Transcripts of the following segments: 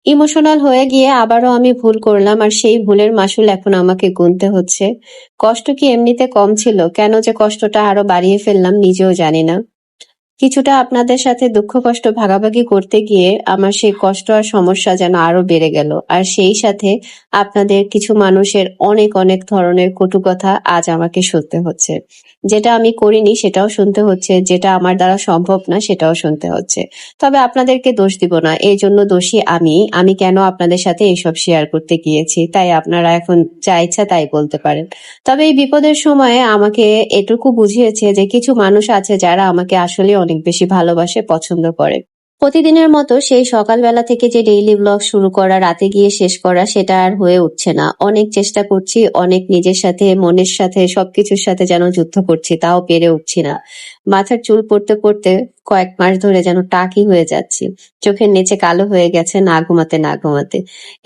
Emotional হয়ে গিয়ে আবারও আমি ভুল করলাম, আর সেই ভুলের মাসুল এখন আমাকে গুনতে হচ্ছে। কষ্ট কি এমনিতে কম ছিল? কেন যে কষ্টটা আরো বাড়িয়ে ফেললাম নিজেও জানি না। কিছুটা আপনাদের সাথে দুঃখ কষ্ট ভাগাভাগি করতে গিয়ে আমার সেই কষ্ট আর সমস্যা যেন আরো বেড়ে গেল, আর সেই সাথে আপনাদের কিছু মানুষের অনেক অনেক ধরনের কটু কথা আজ আমাকে শুনতে হচ্ছে। যেটা আমি করিনি সেটাও শুনতে হচ্ছে, যেটা আমার দ্বারা সম্ভব না সেটাও শুনতে হচ্ছে। তবে আপনাদেরকে দোষ দিব না, এই জন্য দোষী আমি কেন আপনাদের সাথে এইসব শেয়ার করতে গিয়েছি, তাই আপনারা এখন যা ইচ্ছা তাই বলতে পারেন। তবে এই বিপদের সময়ে আমাকে এটুকু বুঝিয়েছে যে কিছু মানুষ আছে যারা আমাকে আসলে অনেক বেশি ভালোবাসে, পছন্দ করে। প্রতিদিনের মতো সেই সকালবেলা থেকে যে ডেইলি ব্লগ শুরু করা, রাতে গিয়ে শেষ করা, সেটা আর হয়ে উঠছে না। অনেক চেষ্টা করছি, অনেক নিজের সাথে, মনের সাথে, সবকিছুর সাথে যেন যুদ্ধ করছি, তাও পেরে উঠছি না। মাথার চুল পড়তে পড়তে কয়েক মাস ধরে যেন টাকি হয়ে যাচ্ছি। চোখের নিচে কালো হয়ে গেছে না ঘুমাতে না ঘুমাতে।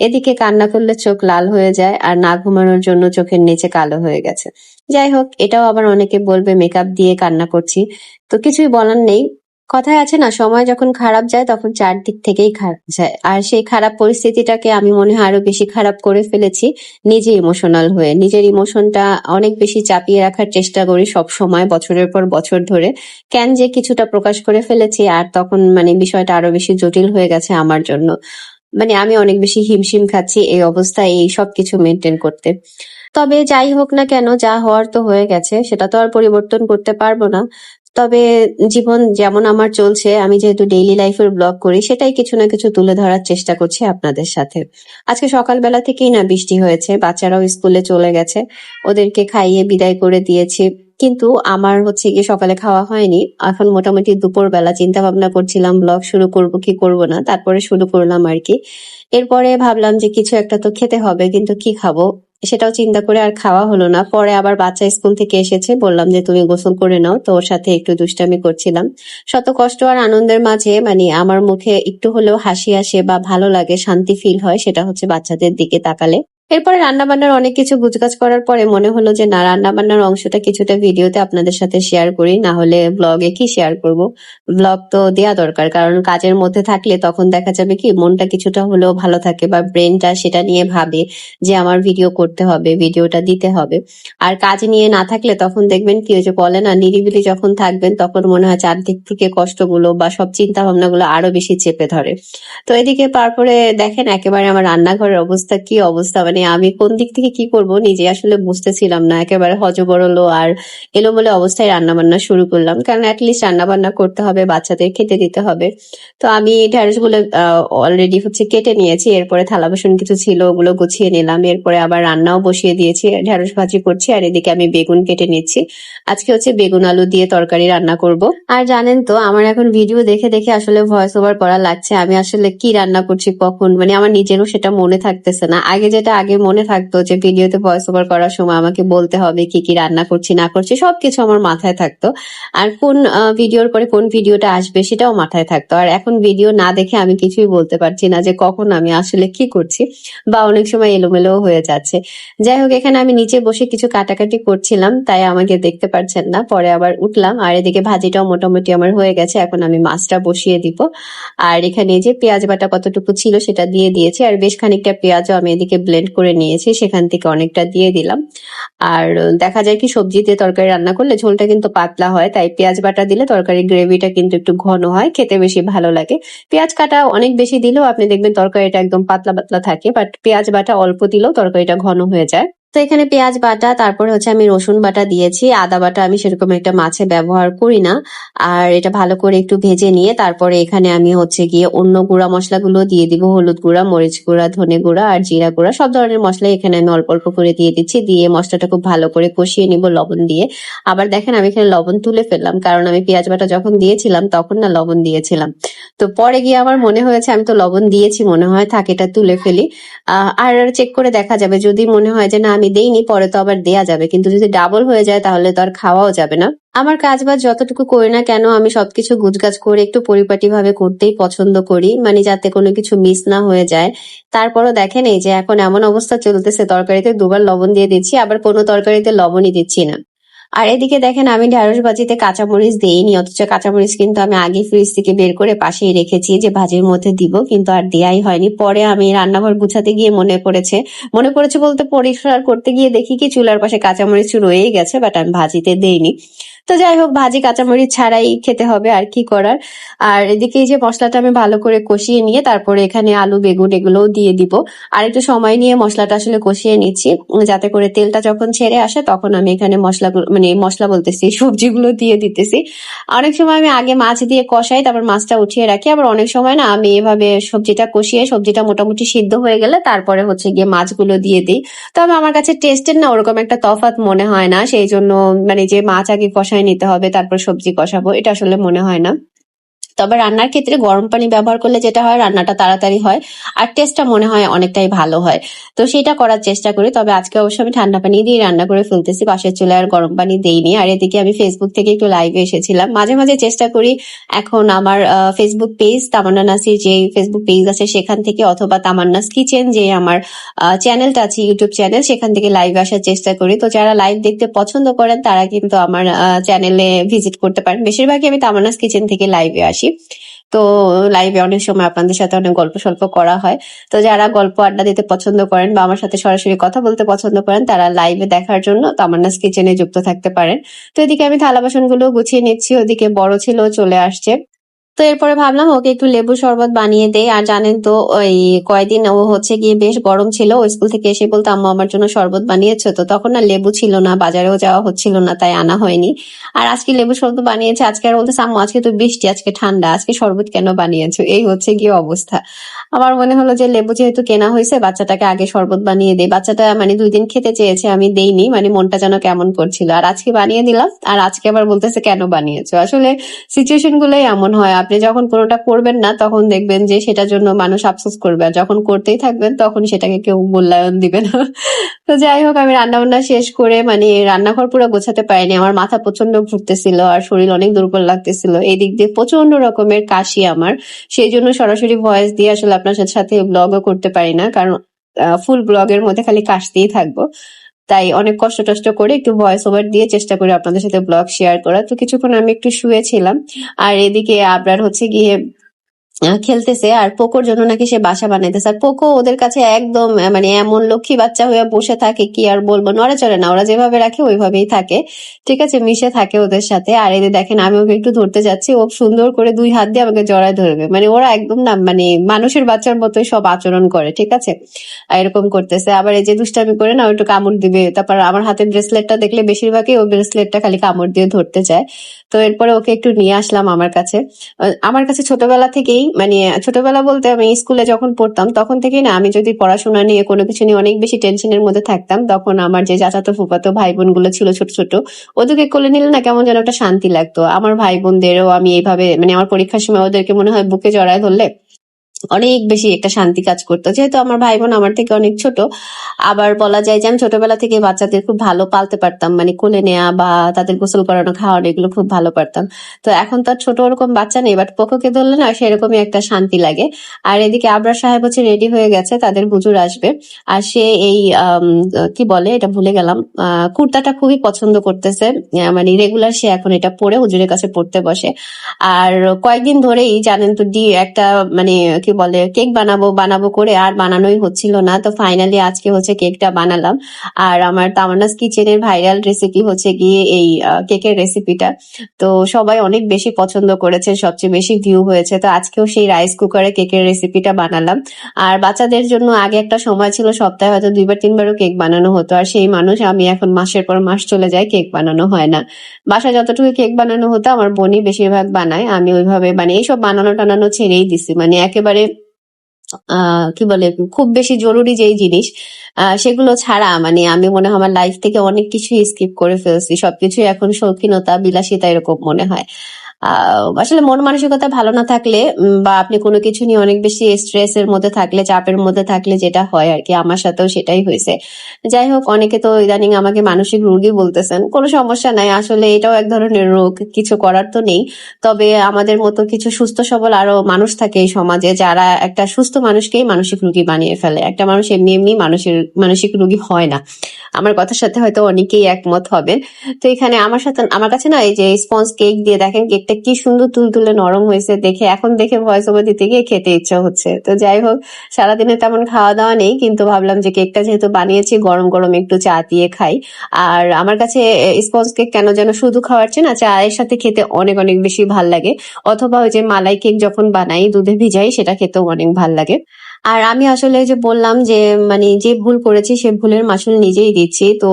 এদিকে কান্না করলে চোখ লাল হয়ে যায়, আর না ঘুমানোর জন্য চোখের নিচে কালো হয়ে গেছে। যাই হোক, এটাও আবার অনেকে বলবে মেকআপ দিয়ে কান্না করছি, তো কিছুই বলার নেই। কথায় আছে না, সময় যখন খারাপ যায় তখন চারদিক থেকেই খারাপ যায়, আর সেই খারাপ পরিস্থিতিটাকে আমি মনে হয় আরো বেশি খারাপ করে ফেলেছি নিজে ইমোশনাল হয়ে। নিজের ইমোশনটা অনেক বেশি চাপিয়ে রাখার চেষ্টা করি সব সময়, বছরের পর বছর ধরে। কেন যে কিছুটা প্রকাশ করে ফেলেছি, আর তখন বিষয়টা আরো বেশি জটিল হয়ে গেছে আমার জন্য। আমি অনেক বেশি হিমশিম খাচ্ছি এই অবস্থায় এই সব কিছু মেনটেন করতে। তবে যাই হোক না কেন, যা হওয়ার তো হয়ে গেছে, সেটা তো আর পরিবর্তন করতে পারবো না। তবে জীবন যেমন আমার চলছে, আমি যেহেতু ডেইলি লাইফের ব্লগ করি, সেটাই কিছু না কিছু তুলে ধরার চেষ্টা করছি আপনাদের সাথে। আজকে সকালবেলা থেকেই না বৃষ্টি হয়েছে, বাচ্চারাও স্কুলে চলে গেছে, ওদেরকে খাইয়ে বিদায় করে দিয়েছি। কিন্তু আমার হচ্ছে গিয়ে সকালে খাওয়া হয়নি। এখন মোটামুটি দুপুরবেলা চিন্তা ভাবনা করছিলাম ব্লগ শুরু করব কি করব না, তারপরে শুরু করলাম আর কি। এরপরে ভাবলাম যে কিছু একটা তো খেতে হবে, কিন্তু কি খাবো সেটাও চিন্তা করে আর খাওয়া হলো না। পরে আবার বাচ্চা স্কুল থেকে এসেছে, বললাম যে তুমি গোসল করে নাও, তো ওর সাথে একটু দুষ্টামি করছিলাম। শত কষ্ট আর আনন্দের মাঝে আমার মুখে একটু হলেও হাসি আসে বা ভালো লাগে, শান্তি ফিল হয়, সেটা হচ্ছে বাচ্চাদের দিকে তাকালে। এরপরে রান্না বান্নার অনেক কিছু গুজগাজ করার পরে মনে হলো যে না, রান্না বান্নার অংশটা কিছুটা ভিডিওতে আপনাদের সাথে শেয়ার করি, না হলে ব্লগে কি শেয়ার করব। ব্লগ তো দেয়া দরকার, কারণ কাজের মধ্যে থাকলে তখন দেখা যাবে কি মনটা কিছুটা হলেও ভালো থাকে, বা ব্রেনটা সেটা নিয়ে ভাবে যে আমার ভিডিও করতে হবে, ভিডিওটা দিতে হবে। আর কাজ নিয়ে না থাকলে তখন দেখবেন কি, ওই যে বলে না, নিরিবিলি যখন থাকবেন তখন মনে হয় চারদিক থেকে কষ্টগুলো বা সব চিন্তা ভাবনাগুলো আরো বেশি চেপে ধরে। তো এদিকে তারপরে দেখেন একেবারে আমার রান্নাঘরের অবস্থা কি অবস্থা, আমি কোন দিক থেকে কি করব নিজে আসলে বুঝতেছিলাম না। একেবারে হযবরল আর এলোমেলো অবস্থায় রান্না বান্না শুরু করলাম, কারণ অ্যাটলিস্ট রান্না বান্না করতে হবে, বাচ্চাদের খেতে দিতে হবে। তো আমি ঢেঁড়স গুলো অলরেডি হচ্ছে কেটে নিয়েছি, এরপরে থালা বাসন কিছু ছিল ওগুলো গুছিয়ে নিলাম, এরপরে আবার রান্নাও বসিয়ে দিয়েছি, ঢেঁড়স ভাজি করছি, আর এদিকে আমি বেগুন কেটে নিচ্ছি। আজকে হচ্ছে বেগুন আলু দিয়ে তরকারি রান্না করব। আর জানেন তো, আমার এখন ভিডিও দেখে দেখে আসলে ভয়েস ওভার করা লাগছে। আমি আসলে কি রান্না করছি কখন, আমার নিজেরও সেটা মনে থাকতেছে না। আগে মনে থাকতো যে ভিডিওতে ভয়েস ওভার করার সময় আমাকে বলতে হবে কি কি রান্না করছি না করছি, সবকিছু আমার মাথায় থাকতো। আর কোন ভিডিওর পরে কোন ভিডিওটা আসবে সেটাও মাথায় থাকতো। আর এখন ভিডিও না দেখে আমি কিছুই বলতে পারছি না যে কখন আমি আসলে কি করছি, বা অনেক সময় এলোমেলো হয়ে যাচ্ছে। যাই হোক, এখানে আমি নিচে বসে কিছু কাটাকাটি করছিলাম, তাই আমাকে দেখতে পারছেন না। পরে আবার উঠলাম, আর এদিকে ভাজিটাও মোটামুটি আমার হয়ে গেছে, এখন আমি মাছটা বসিয়ে দিব। আর এখানে যে পেঁয়াজ বাটা কতটুকু ছিল সেটা দিয়ে দিয়েছি, আর বেশ খানিকটা পেঁয়াজও আমি এদিকে ব্লেন্ড করে নিয়েছি, সেখান থেকে অনেকটা দিয়ে দিলাম। আর দেখা যায় কি, সবজি দিয়ে তরকারি রান্না করলে ঝোলটা কিন্তু পাতলা হয়, তাই পেঁয়াজ বাটা দিলে তরকারির গ্রেভিটা কিন্তু একটু ঘন হয়, খেতে বেশি ভালো লাগে। পেঁয়াজ কাটা অনেক বেশি দিলেও আপনি দেখবেন তরকারিটা একদম পাতলা পাতলা থাকে, বাট পেঁয়াজ বাটা অল্প দিলেও তরকারিটা ঘন হয়ে যায়। তো এখানে পেঁয়াজ বাটা, তারপরে হচ্ছে আমি রসুন বাটা দিয়েছি, আদা বাটা আমি সেরকম একটা মাছে ব্যবহার করি না। আর এটা ভালো করে একটু ভেজে নিয়ে তারপরে এখানে আমি হচ্ছে গিয়ে অন্য গুঁড়া মশলাগুলো দিয়ে দিব, হলুদ গুঁড়া, মরিচ গুঁড়া, ধনে গুঁড়া আর জিরা গুঁড়া, সব ধরনের মশলাই এখানে আমি অল্প অল্প করে দিয়ে দিচ্ছি। দিয়ে মশলাটা খুব ভালো করে কষিয়ে নিব লবণ দিয়ে। আবার দেখেন আমি এখানে লবণ তুলে ফেললাম, কারণ আমি পেঁয়াজ বাটা যখন দিয়েছিলাম তখন না লবণ দিয়েছিলাম। তো পরে গিয়ে আমার মনে হয়েছে আমি তো লবণ দিয়েছি মনে হয়, থাক এটা তুলে ফেলি। আর চেক করে দেখা যাবে, যদি মনে হয় যে না আমি দেইনি, পরে তো আবার দেয়া যাবে, কিন্তু যদি ডাবল হয়ে যায় তাহলে তো আর খাওয়াও যাবে না। আমার কাজ বাজ যতটুকু করি না কেন, আমি সবকিছু গুছগাছ করে একটু পরিপাটি ভাবে করতেই পছন্দ করি, যাতে কোনো কিছু মিস না হয়ে যায়। তারপরও দেখেন, এই যে এখন এমন অবস্থা চলতেছে, তরকারিতে দুবার লবণ দিয়ে দিচ্ছি, আবার কোনো তরকারিতে লবণই দিচ্ছি না। আর এদিকে দেখেন আমি ঢেঁড়স ভাজিতে কাঁচামরিচ দেইনি, অথচ কাঁচামরিচ কিন্তু আমি আগে ফ্রিজ থেকে বের করে পাশেই রেখেছি যে ভাজির মধ্যে দিব, কিন্তু আর দেয়াই হয়নি। পরে আমি রান্নাঘর গুছাতে গিয়ে মনে পড়েছে বলতে পরিষ্কার করতে গিয়ে দেখি কি চুলার পাশে কাঁচামরিচ রয়েই গেছে, বাট আমি ভাজিতে দেইনি। তো যাই হোক, ভাজি কাঁচামরিচ ছাড়াই খেতে হবে, আর কি করার। আর এদিকে এই যে মশলাটা আমি ভালো করে কষিয়ে নিয়ে তারপরে এখানে আলু বেগুন এগুলোও দিয়ে দিব। আর একটু সময় নিয়ে মশলাটা আসলে কষিয়ে নিচ্ছি, যাতে করে তেলটা যখন ছেড়ে আসে তখন আমি এখানে মশলা বলতেছি সবজিগুলো দিয়ে দিতেছি। অনেক সময় আমি আগে মাছ দিয়ে কষাই, তারপর মাছটা উঠিয়ে রাখি। আবার অনেক সময় না আমি এভাবে সবজিটা কষিয়ে সবজিটা মোটামুটি সিদ্ধ হয়ে গেলে তারপরে হচ্ছে গিয়ে মাছগুলো দিয়ে দিই। তবে আমার কাছে টেস্টের না ওরকম একটা তফাৎ মনে হয় না, সেই জন্য যে মাছ আগে কষায় নিতে হবে তারপর সবজি কষাবো, এটা আসলে মনে হয় না। তবে রান্নার ক্ষেত্রে গরম পানি ব্যবহার করলে যেটা হয়, রান্নাটা তাড়াতাড়ি হয় আর টেস্টটা মনে হয় অনেকটাই ভালো হয়। তো সেটা করার চেষ্টা করি। তবে আজকে অবশ্য আমি ঠান্ডা পানি দিয়ে রান্না করে ফেলতেছি, পাশের চুলায় আর গরম পানি দেইনি। আর এদিকে আমি ফেসবুক থেকে একটু লাইভে এসেছিলাম। মাঝে মাঝে চেষ্টা করি এখন আমার ফেসবুক পেজ তামান্না নাসির যে ফেসবুক পেজ আছে সেখান থেকে, অথবা তামান্নাস কিচেন যে আমার চ্যানেলটা আছে ইউটিউব চ্যানেল, সেখান থেকে লাইভে আসার চেষ্টা করি। তো যারা লাইভ দেখতে পছন্দ করেন তারা কিন্তু আমার চ্যানেলে ভিজিট করতে পারেন। বেশিরভাগই আমি তামান্নাস কিচেন থেকে লাইভে আসি। তো লাইভে অনেক সময় আপনাদের সাথে অনেক গল্প সল্প করা হয়। তো যারা গল্প আড্ডা দিতে পছন্দ করেন বা আমার সাথে সরাসরি কথা বলতে পছন্দ করেন তারা লাইভে দেখার জন্য তামান্নাস কিচেনে যুক্ত থাকতে পারেন। তো এদিকে আমি থালা বাসনগুলো গুছিয়ে নিচ্ছি, ওদিকে বড় ছিল চলে আসছে। তো এরপরে ভাবলাম ওকে একটু লেবু শরবত বানিয়ে দেই। আর জানেন তো ওই কয়দিন ও হচ্ছে গিয়ে বেশ গরম ছিল, ও স্কুল থেকে এসে বলতো আম্মু আমার জন্য শরবত বানিয়েছো, তো তখন না লেবু ছিল না, বাজারেও যাওয়া হচ্ছিল না, তাই আনা হয়নি। আর আজকে লেবু শরবত বানিয়েছে, আজকে আর বলতেছে আম্মু আজকে তো বৃষ্টি, আজকে ঠান্ডা, আজকে শরবত কেন বানিয়েছো, এই হচ্ছে গিয়ে অবস্থা। আমার মনে হলো যে লেবু যেহেতু কেনা হয়েছে বাচ্চাটাকে আগে শরবত বানিয়ে দেই। বাচ্চাটা 2 দিন খেতে চেয়েছে, আমি দেইনি, মনটা যেন কেমন করছিল, আর আজকে বানিয়ে দিলাম। আর আজকে আবার বলতেছে কেন বানিয়েছো। আসলে সিচুয়েশন গুলোই এমন হয়, আপনি যখন কোনোটা করবেন না তখন দেখবেন যে সেটার জন্য মানুষ আফসোস করবে, আর যখন করতেই থাকবেন তখন সেটাকে কেউ মূল্যায়ন দিবে না। তো যাই হোক, আমি রান্না বান্না শেষ করে রান্নাঘর পুরো গোছাতে পারিনি, আমার মাথা প্রচন্ড ঘুরতেছিল আর শরীর অনেক দুর্বল লাগতেছিল, এই দিক দিয়ে প্রচন্ড রকমের কাশি আমার। সেই জন্য সরাসরি ভয়েস দিয়ে আসলে আপনার সাথে ব্লগও করতে পারি না, কারণ ফুল ব্লগের মধ্যে খালি কাশতেই থাকবো। তাই অনেক কষ্ট টষ্ট করে একটু ভয়েস ওভার দিয়ে চেষ্টা করি আপনাদের সাথে ব্লগ শেয়ার করা। তো কিছুক্ষণ আমি একটু শুয়েছিলাম। আর এদিকে আবরার হচ্ছে গিয়ে খেলতেছে, আর পোকোর জন্য নাকি সে বাসা বানাইতেছে। আর পোকো ওদের কাছে একদম এমন লক্ষ্মী বাচ্চা হয়ে বসে থাকে, কি আর বলবো, নড়ে চড়ে না, ওরা যেভাবে রাখে ওইভাবেই থাকে, ঠিক আছে, মিশে থাকে ওদের সাথে। আর এদের দেখেন আমি ওকে একটু ধরতে যাচ্ছি, ও সুন্দর করে 2 হাত দিয়ে আমাকে জড়ায় ধরবে, ওরা একদম না মানুষের বাচ্চার মতোই সব আচরণ করে, ঠিক আছে। আর এরকম করতেছে, আবার এই যে দুষ্টামি করে না, ও একটু কামড় দিবে, তারপর আমার হাতের ব্রেসলেটটা দেখলে বেশিরভাগই ও ব্রেসলেটটা খালি কামড় দিয়ে ধরতে চায়। তো এরপরে ওকে একটু নিয়ে আসলাম আমার কাছে। আমার কাছে ছোটবেলা থেকেই ছোটবেলা বলতে আমি স্কুলে যখন পড়তাম তখন থেকেই না, আমি যদি পড়াশোনা নিয়ে কোনো কিছু নিয়ে অনেক বেশি টেনশনের মধ্যে থাকতাম, তখন আমার যে চাচাতো ফুফাতো ভাই বোন গুলো ছিল ছোট ছোট, ওদেরকে কোলে নিলে না কেমন যেন একটা শান্তি লাগতো। আমার ভাই বোনদেরও আমি এইভাবে আমার পরীক্ষার সময় ওদেরকে মনে হয় বুকে জড়ায় ধরলে অনেক বেশি একটা শান্তি কাজ করতো। যেহেতু আমার ভাই বোন আমার থেকে অনেক ছোট, আবার বলা যায় যে আমি ছোটবেলা থেকে বাচ্চাদের খুব ভালো পালতে পারতাম, কোলে নেওয়া বা তাদের গোসল করানো খাওয়ানো এগুলো খুব ভালো পারতাম। তো এখন তো আর ছোট ওরকম বাচ্চা নেই, বাট পোকোকে ধরলে না সেরকমই একটা শান্তি লাগে। আর এদিকে আবরার সাহেব হচ্ছে রেডি হয়ে গেছে, তাদের হুজুর আসবে। আর সে এই কি বলে এটা ভুলে গেলাম, কুর্তাটা খুবই পছন্দ করতেছে। রেগুলার সে এখন এটা পরে হুজুরের কাছে পড়তে বসে। আর কয়েকদিন ধরেই জানেন তো একটা কি বলে কেক বানাবো বানাবো করে আর বানানোই হচ্ছিল না। তো ফাইনালি আজকে হচ্ছে কেকটা বানালাম। আর আমার তামান্নাস কিচেনের ভাইরাল রেসিপি হচ্ছে গিয়ে এই কেকের রেসিপিটা। তো সবাই অনেক বেশি পছন্দ করেছে, সবচেয়ে বেশি ভিউ হয়েছে। তো আজকেও সেই রাইস কুকারে কেকের রেসিপিটা বানালাম। আর বাচ্চাদের জন্য আগে একটা সময় ছিল সপ্তাহে হয়তো 2-3বারও কেক বানানো হতো, আর সেই মানুষ আমি এখন মাসের পর মাস চলে যায় কেক বানানো হয় না। বাসায় যতটুকু কেক বানানো হতো আমার বোনই বেশিরভাগ বানায়, আমি ওইভাবে এইসব বানানো টানানো ছেড়েই দিছি। একেবারে কি বলে খুব বেশি জরুরি যেই জিনিস সেগুলো ছাড়া আমি মনে হয় আমার লাইফ থেকে অনেক কিছুই স্কিপ করে ফেলছি, সবকিছু এখন শৌখিনতা বিলাসিতা এরকম মনে হয়। আসলে মন মানসিকতা ভালো না থাকলে বা আপনি কোনো কিছু নিয়ে অনেক বেশি স্ট্রেসের মধ্যে থাকলে, চাপের মধ্যে থাকলে যেটা হয় আর কি, আমার সাথেও সেটাই হয়েছে। যাই হোক, অনেকে তো ইদানিং আমাকে মানসিক রোগী বলতেছেন, কোনো সমস্যা নাই, আসলে এটাও এক ধরনের রোগ, কিছু করার তো নেই। তবে আমাদের মতো কিছু সুস্থ সবল আরো মানুষ থাকে এই সমাজে, যারা একটা সুস্থ মানুষকেই মানসিক রোগী বানিয়ে ফেলে। একটা মানুষ এমনি এমনি মানসিক রোগী হয় না। আমার কথার সাথে হয়তো অনেকেই একমত হবেন। তো এখানে আমার কাছে না এই যে স্পঞ্জ কেক দিয়ে দেখেন কেকটা কি সুন্দর তুলতুলে নরম হয়েছে, এখন দেখে ভয়েস ওভার দিতে গিয়ে খেতে ইচ্ছা হচ্ছে। তো যাই হোক, সারাদিনে তেমন খাওয়া দাওয়া নেই, কিন্তু ভাবলাম যে কেকটা যেহেতু বানিয়েছি গরম গরম একটু চা দিয়ে খাই। আর আমার কাছে স্পঞ্জ কেক কেন যেন শুধু খাওয়ার চেয়ে না চায়ের সাথে খেতে অনেক অনেক বেশি ভাল লাগে, অথবা ওই যে মালাই কেক যখন বানাই দুধে ভিজাই সেটা খেতেও অনেক ভাল লাগে। আর আমি আসলে যে বললাম যে মানে যে ভুল করেছি সে ভুলের মাসুল নিজেই দিচ্ছি। তো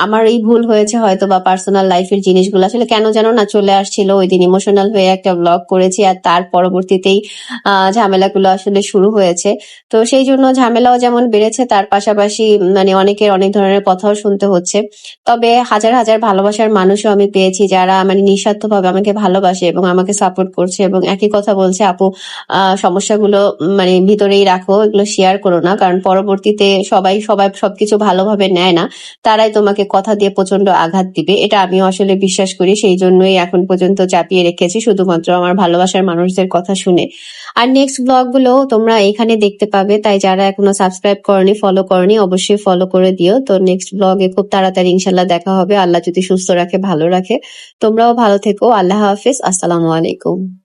আমার এই ভুল হয়েছে হয়তো বা পার্সোনাল লাইফের জিনিসগুলো আসলে কেন যেন না চলে আসছিল, ওই দিন ইমোশনাল হয়ে একটা ব্লগ করেছি আর তার পরবর্তীতেই ঝামেলাগুলো আসলে শুরু হয়েছে। তো সেই জন্য ঝামেলাও যেমন বেড়েছে, তার পাশাপাশি মানে অনেকের অনেক ধরনের কথাও শুনতে হচ্ছে। তবে হাজার হাজার ভালোবাসার মানুষও আমি পেয়েছি যারা মানে নিঃস্বার্থভাবে আমাকে ভালোবাসে এবং আমাকে সাপোর্ট করছে এবং একই কথা বলছে, আপু সমস্যাগুলো মানে ভিতরেই রাখো, এগুলো শেয়ার করো না, কারণ পরবর্তীতে সবাই সবকিছু ভালোভাবে নেয় না, তারাই তোমাকে কথা দিয়ে প্রচন্ড আঘাত দিবে। এটা আমিও আসলে বিশ্বাস করি, সেই জন্যই এখন পর্যন্ত চাপিয়ে রেখেছি শুধুমাত্র আমার ভালোবাসার মানুষদের কথা শুনে। আর নেক্সট ব্লগ গুলো তোমরা এখানে দেখতে পাবে, তাই যারা এখনো সাবস্ক্রাইব করনি, ফলো করনি, অবশ্যই ফলো করে দিও। তো নেক্সট ব্লগে খুব তাড়াতাড়ি ইনশাল্লাহ দেখা হবে, আল্লাহ যদি সুস্থ রাখে ভালো রাখে। তোমরাও ভালো থেকো, আল্লাহ হাফেজ, আসসালামু আলাইকুম।